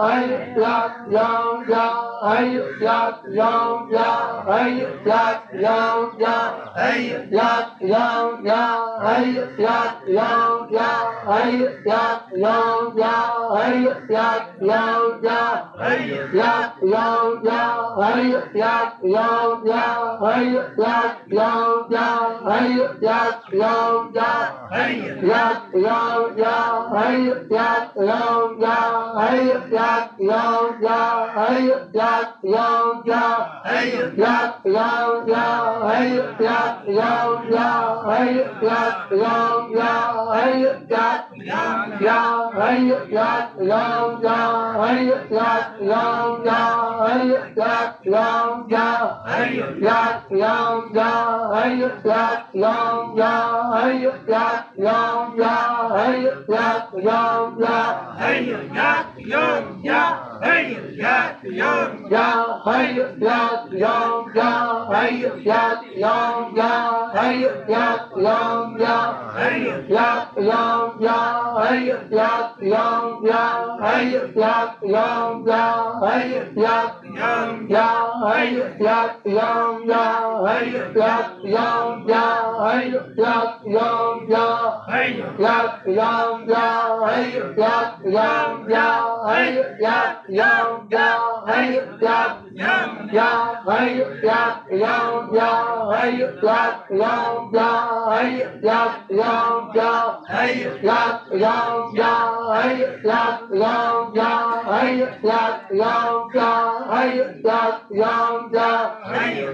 hey yak yom ya hey yak yom ya hey yak yom ya hey yak yom ya hey yak yom ya hey yak yom ya hey yak yom ya hey yak yom ya hey yak yom ya hey yak yom ya hey yak yom ya hey yak yom ya hey yak yom ya hey yak yom ya hey yak yom ya hey yak yom ya hey yak yom ya hey yak yom ya hey yak ya hey yak yom ya hey yak yom ya hey yak yom ya hey yak yom ya hey yak yom ya hey yak yom ya hey yak yom ya hey yak yum ya hey yak yum ya hey yak yom ya hey yak yom ya hey yak yom ya hey yak yom ya hey yak yom ya hey yak yom ya hey yak yum ya hey yak yom ya hey yak yom ya hey yak yom ya hey yak yom ya hey yak yom ya hey yak yom ya hey yak yum ya hey yak yom ya hey yak yom ya hey yak yom ya hey yak yom ya hey yak yom ya hey yak yom ya hey yak yom ya hey yak yom ya hey yak yom ya hey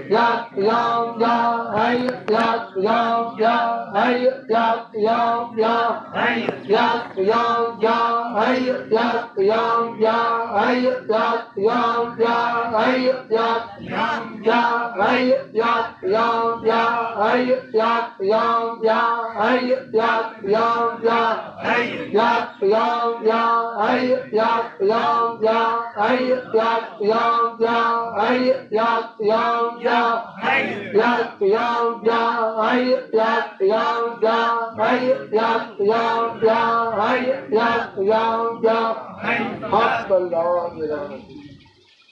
yak yom ya hey yak yom ya hey yak yom ya hey yak yum ya hey yak yum ya hey yak yum ya hey yak yum ya hey yak yum ya hey yak yum ya hey yak yum ya hey yak yum ya hey yak yum ya hey yak yum ya hey yak yum ya hey yak yum ya hey yak yum ya hey حسب الله ونعم الوكيل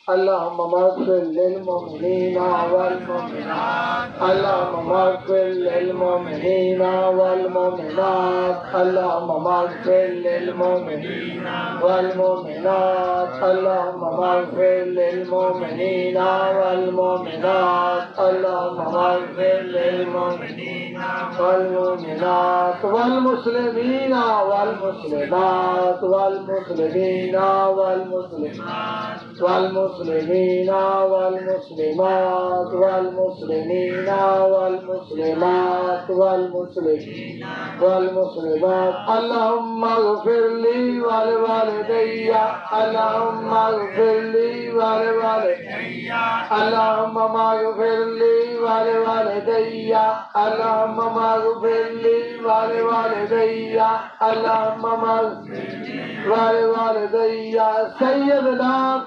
اللهم اغفر للمؤمنين والمؤمنات اللهم اغفر للمؤمنين والمؤمنات اللهم اغفر للمؤمنين والمؤمنات اللهم اغفر للمؤمنين والمؤمنات اللهم اغفر للمؤمنين والمؤمنات والمسلمين والمسلمات والمسلمين والمسلمات والمسلمين والمسلمات والمسلمين والمسلمات والمسلمين والمسلمات اللهم اغفر لي ولوالدي اللهم اغفر لي ولوالدي اللهم اغفر لي ولوالدي اللهم اغفر لي ولوالدي اللهم اغفر لي ولوالدي سيدنا